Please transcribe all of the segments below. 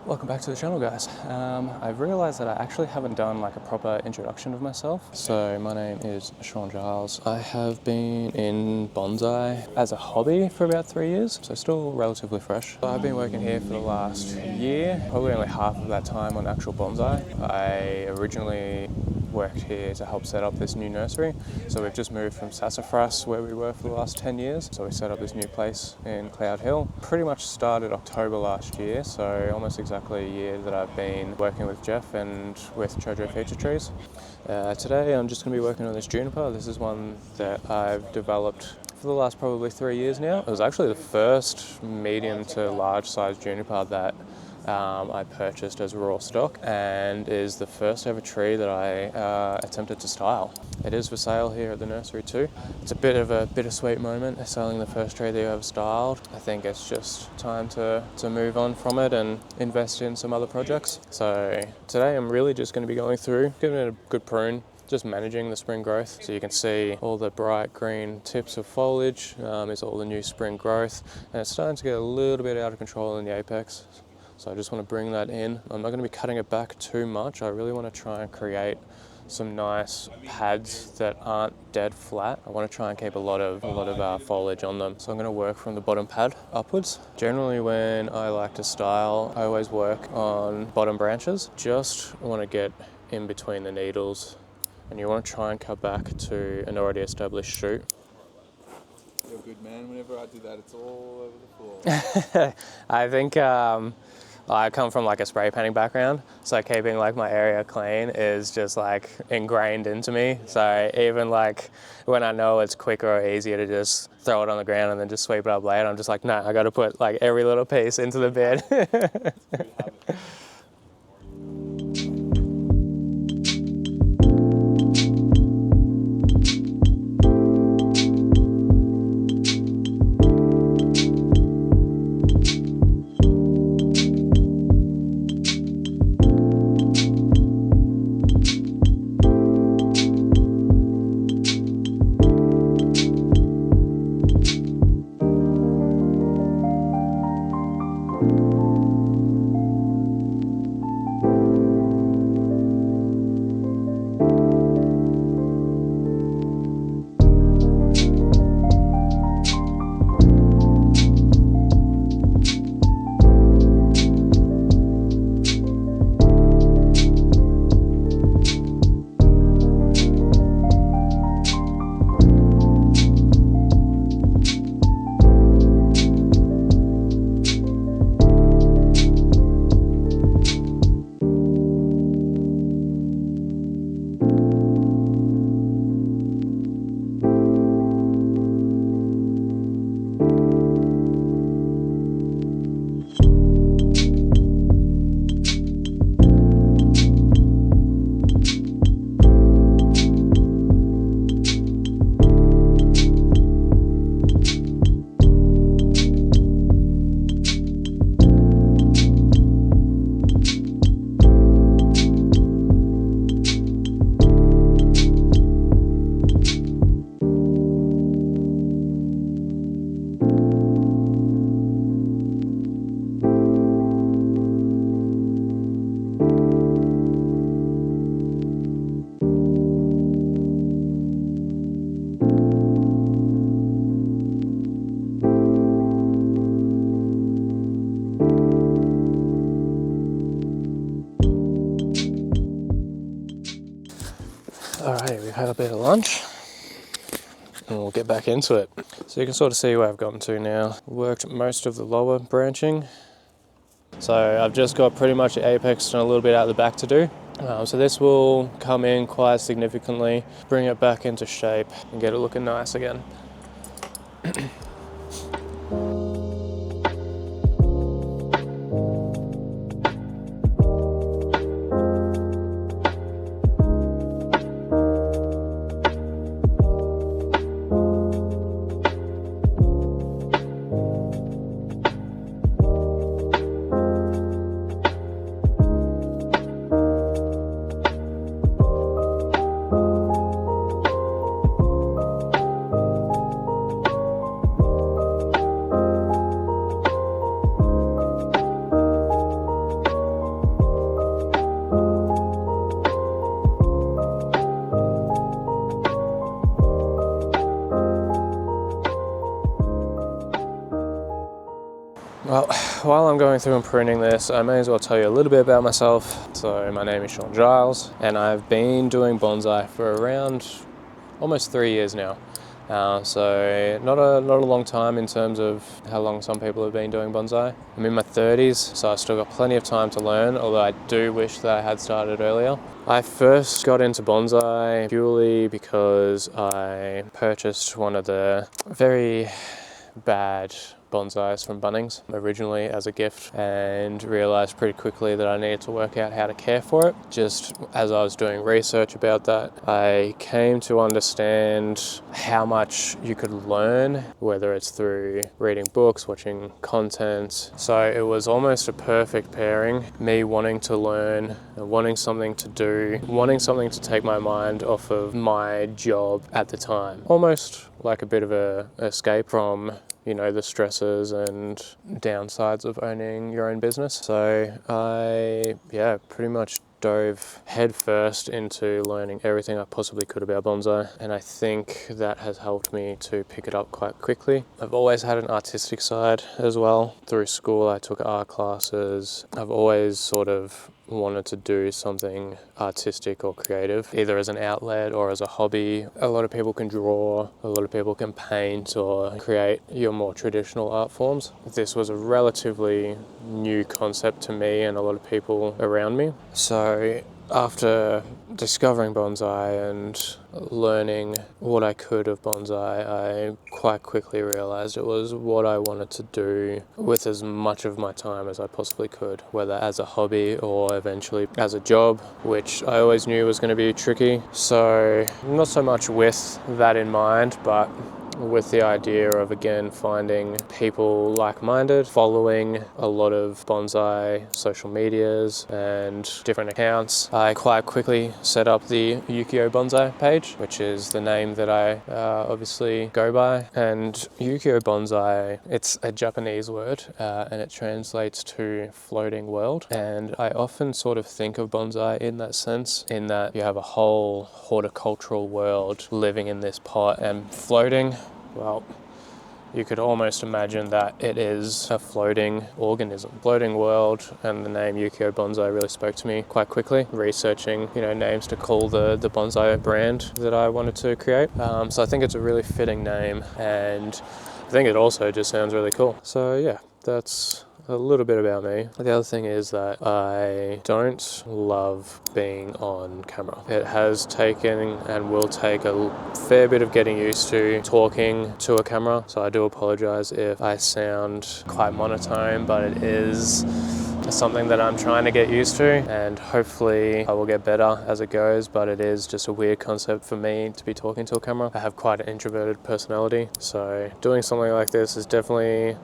Welcome back to the channel, guys. I've realized that I actually haven't done like a proper introduction of myself. So my name is Shawn Giles. I have been in bonsai as a hobby for about 3 years, so still relatively fresh. I've been working here for the last year, probably only half of that time on actual bonsai. I originally worked here to help set up this new nursery. So we've just moved from Sassafras, where we were for the last 10 years. So we set up this new place in Cloud Hill. Pretty much started October last year, so almost exactly a year that I've been working with Jeff and with Chojo feature trees. Today I'm just going to be working on this juniper. This is one that I've developed for the last probably 3 years now. It was actually the first medium to large size juniper that I purchased as raw stock, and is the first ever tree that I attempted to style. It is for sale here at the nursery too. It's a bit of a bittersweet moment, selling the first tree that you ever styled. I think it's just time to move on from it and invest in some other projects. So today I'm really just going to be going through, giving it a good prune, just managing the spring growth. So you can see all the bright green tips of foliage is all the new spring growth, and it's starting to get a little bit out of control in the apex. So I just want to bring that in. I'm not going to be cutting it back too much. I really want to try and create some nice pads that aren't dead flat. I want to try and keep a lot of foliage on them. So I'm going to work from the bottom pad upwards. Generally when I like to style, I always work on bottom branches. Just want to get in between the needles, and you want to try and cut back to an already established shoot. You're a good man. Whenever I do that, it's all over the floor. I think I come from like a spray painting background, so keeping like my area clean is just like ingrained into me. So even like when I know it's quicker or easier to just throw it on the ground and then just sweep it up later, I'm just like, nah, I got to put like every little piece into the bin. Alright, we've had a bit of lunch and we'll get back into it. So you can sort of see where I've gotten to now. Worked most of the lower branching. So I've just got pretty much the apex and a little bit out the back to do. So this will come in quite significantly, bring it back into shape and get it looking nice again. while I'm going through and pruning this, I may as well tell you a little bit about myself. So my name is Shawn Giles, and I've been doing bonsai for around almost 3 years now. So not a long time in terms of how long some people have been doing bonsai. I'm in my 30s, so I've still got plenty of time to learn, although I do wish that I had started earlier. I first got into bonsai purely because I purchased one of the very bad bonsais from Bunnings originally as a gift, and realised pretty quickly that I needed to work out how to care for it. Just as I was doing research about that, I came to understand how much you could learn, whether it's through reading books, watching content. So it was almost a perfect pairing, me wanting to learn, wanting something to do, wanting something to take my mind off of my job at the time. Almost like a bit of a escape from the stresses and downsides of owning your own business. So I, pretty much dove headfirst into learning everything I possibly could about bonsai, and I think that has helped me to pick it up quite quickly. I've always had an artistic side as well. Through school I took art classes. I've always sort of wanted to do something artistic or creative, either as an outlet or as a hobby. A lot of people can draw, a lot of people can paint or create your more traditional art forms. This was a relatively new concept to me and a lot of people around me. So after discovering bonsai and learning what I could of bonsai, I quite quickly realised it was what I wanted to do with as much of my time as I possibly could, whether as a hobby or eventually as a job, which I always knew was going to be tricky. So not so much with that in mind, but with the idea of, again, finding people like-minded, following a lot of bonsai social medias and different accounts. I quite quickly set up the Ukiyo Bonsai page, which is the name that I obviously go by. And Ukiyo Bonsai, it's a Japanese word, and it translates to floating world. And I often sort of think of bonsai in that sense, in that you have a whole horticultural world living in this pot and floating. Well, you could almost imagine that it is a floating organism, floating world, and the name Ukiyo Bonsai really spoke to me quite quickly, researching, names to call the bonsai brand that I wanted to create. So I think it's a really fitting name, and I think it also just sounds really cool. So yeah, that's a little bit about me. The other thing is that I don't love being on camera. It has taken and will take a fair bit of getting used to talking to a camera, so I do apologise if I sound quite monotone, but it is something that I'm trying to get used to, and hopefully I will get better as it goes, but it is just a weird concept for me to be talking to a camera. I have quite an introverted personality, so doing something like this is definitely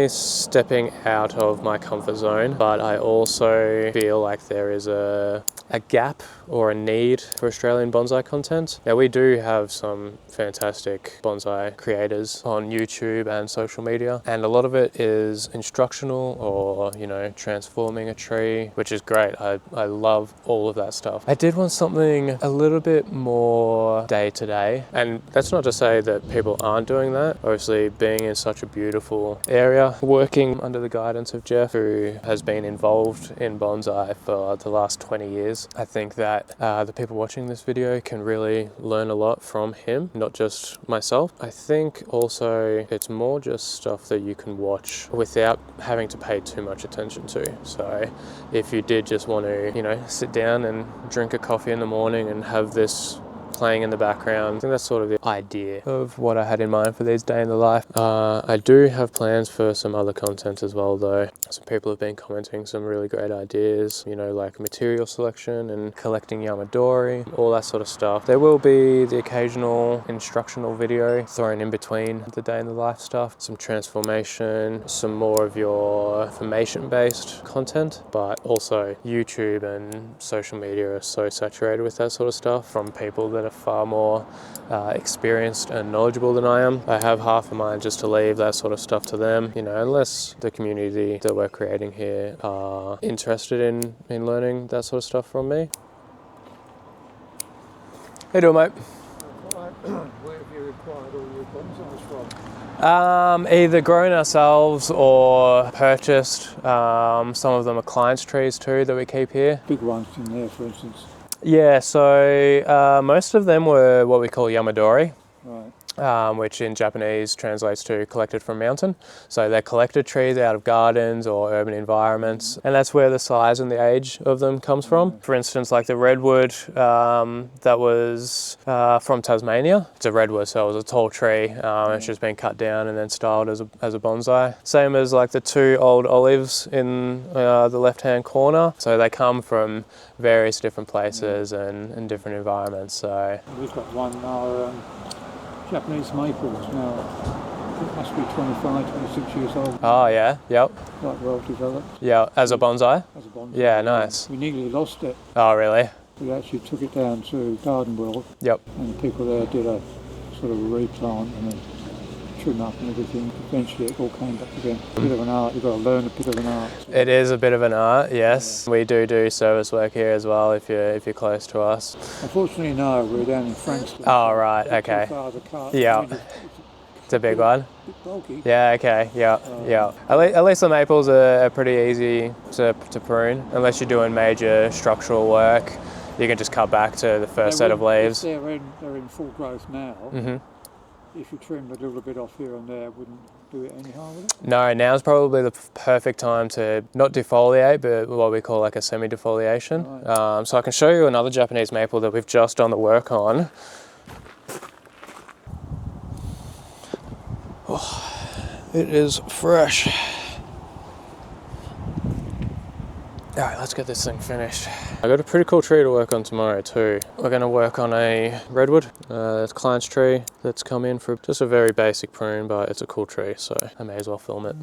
stepping out of my comfort zone, but I also feel like there is a gap or a need for Australian bonsai content. Now, we do have some fantastic bonsai creators on YouTube and social media, and a lot of it is instructional or, transforming a tree, which is great. I love all of that stuff. I did want something a little bit more day to day, and that's not to say that people aren't doing that. Obviously, being in such a beautiful area, working under the guidance of Jeff, who has been involved in bonsai for the last 20 years, I think that the people watching this video can really learn a lot from him, not just myself. I think also it's more just stuff that you can watch without having to pay too much attention to. So if you did just want to, sit down and drink a coffee in the morning and have this playing in the background, I think that's sort of the idea of what I had in mind for these day in the life. I do have plans for some other content as well, though. Some people have been commenting some really great ideas, like material selection and collecting Yamadori, all that sort of stuff. There will be the occasional instructional video thrown in between the day in the life stuff, some transformation, some more of your information-based content, but also YouTube and social media are so saturated with that sort of stuff from people that are far more experienced and knowledgeable than I am. I have half a mind just to leave that sort of stuff to them, unless the community that we're creating here are interested in learning that sort of stuff from me. How you doing, mate? Where have you acquired all your bonsais from? Either grown ourselves or purchased. Some of them are clients' trees too that we keep here. Big ones in there, for instance. Yeah, so most of them were what we call yamadori. Right. Which in Japanese translates to collected from mountain. So they're collected trees out of gardens or urban environments, and that's where the size and the age of them comes from. For instance, like the redwood that was from Tasmania. It's a redwood, so it was a tall tree. It's just been cut down and then styled as a bonsai. Same as like the two old olives in the left-hand corner. So they come from various different places and different environments. So We've got one now. Japanese maples now. It must be 25, 26 years old. oh yeah, yep, Quite well developed yeah, as a bonsai. as a bonsai. Yeah, nice. We nearly lost it. Oh really? We actually took it down to Garden World, Yep. and people there did a sort of replant and then trim up and everything. Eventually it all came back again. A bit of an art, you've got to learn a bit of an art. It is a bit of an art, yes. We do service work here as well if you're close to us. Unfortunately, no, we're down in Frankston. Oh right, Too okay. far to cut. Yeah. I mean, It's a big one. bit bulky. Yeah, okay, yeah, yeah. At least the maples are pretty easy to prune, unless you're doing major structural work. You can just cut back to the first set of leaves. They're in full growth now. hmm If you trimmed a little bit off here and there, it wouldn't do it any harm with it? No, now's probably the perfect time to not defoliate, but what we call like a semi-defoliation. Right. So I can show you another Japanese maple that we've just done the work on. Oh, it is fresh. All right, let's get this thing finished. I got a pretty cool tree to work on tomorrow too. We're going to work on a redwood. It's a client's tree that's come in for just a very basic prune, but it's a cool tree, so I may as well film it.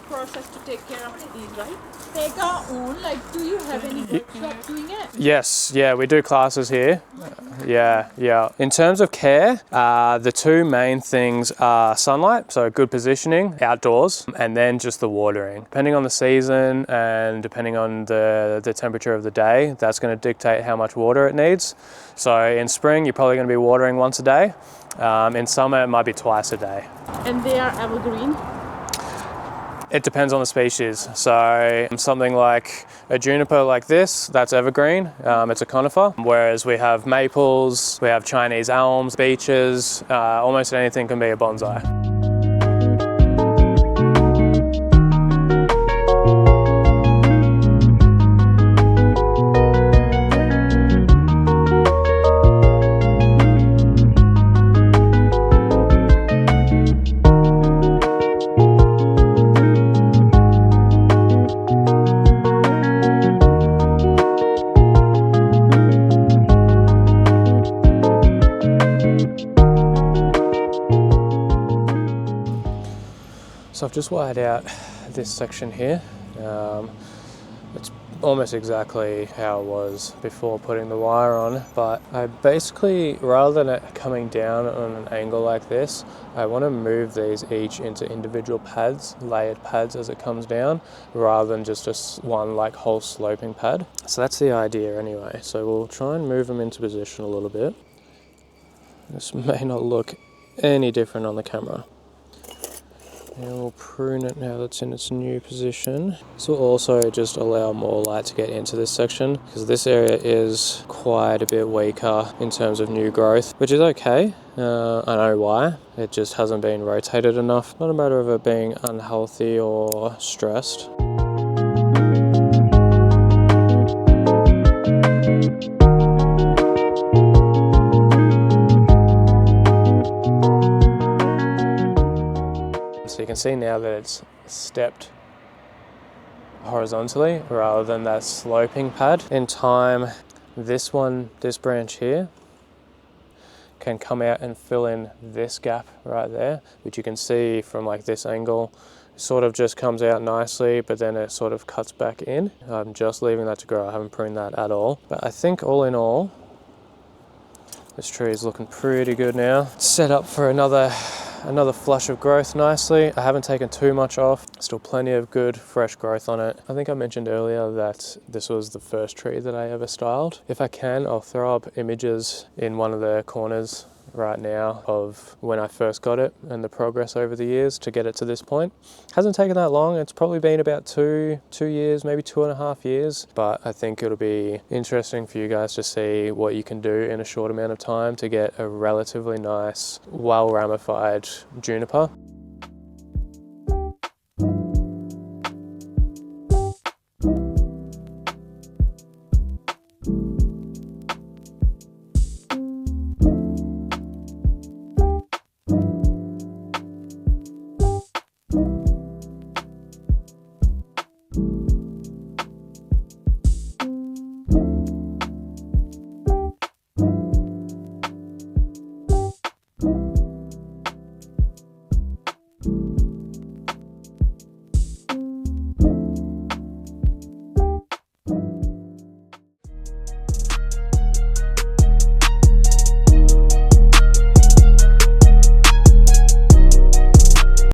Process to take care of these, right? Take our own, like, do you have any workshop doing it? Yes, yeah, we do classes here. Yeah. In terms of care, the two main things are sunlight, so good positioning outdoors, and then just the watering. Depending on the season and depending on the temperature of the day, that's going to dictate how much water it needs. So in spring, you're probably going to be watering once a day. In summer, it might be twice a day. And they are evergreen? It depends on the species. So something like a juniper like this, that's evergreen, it's a conifer. Whereas we have maples, we have Chinese elms, beeches, almost anything can be a bonsai. So I've just wired out this section here. It's almost exactly how it was before putting the wire on, but I basically, rather than it coming down on an angle like this, I want to move these each into individual pads, layered pads as it comes down, rather than just one like whole sloping pad. So that's the idea anyway. So we'll try and move them into position a little bit. This may not look any different on the camera. And we'll prune it now that's in its new position. This will also just allow more light to get into this section, because this area is quite a bit weaker in terms of new growth, which is okay. I know why. It just hasn't been rotated enough. Not a matter of it being unhealthy or stressed. So you can see now that it's stepped horizontally rather than that sloping pad. In time, this one, this branch here, can come out and fill in this gap right there, which you can see from like this angle. It sort of just comes out nicely, but then it sort of cuts back in. I'm just leaving that to grow. I haven't pruned that at all. But I think all in all, this tree is looking pretty good now. It's set up for another flush of growth nicely. I haven't taken too much off. Still plenty of good fresh growth on it. I think I mentioned earlier that this was the first tree that I ever styled. If I can, I'll throw up images in one of the corners right now of when I first got it and the progress over the years to get it to this point. Hasn't taken that long. It's probably been about two years, maybe 2.5 years, but I think it'll be interesting for you guys to see what you can do in a short amount of time to get a relatively nice, well ramified juniper.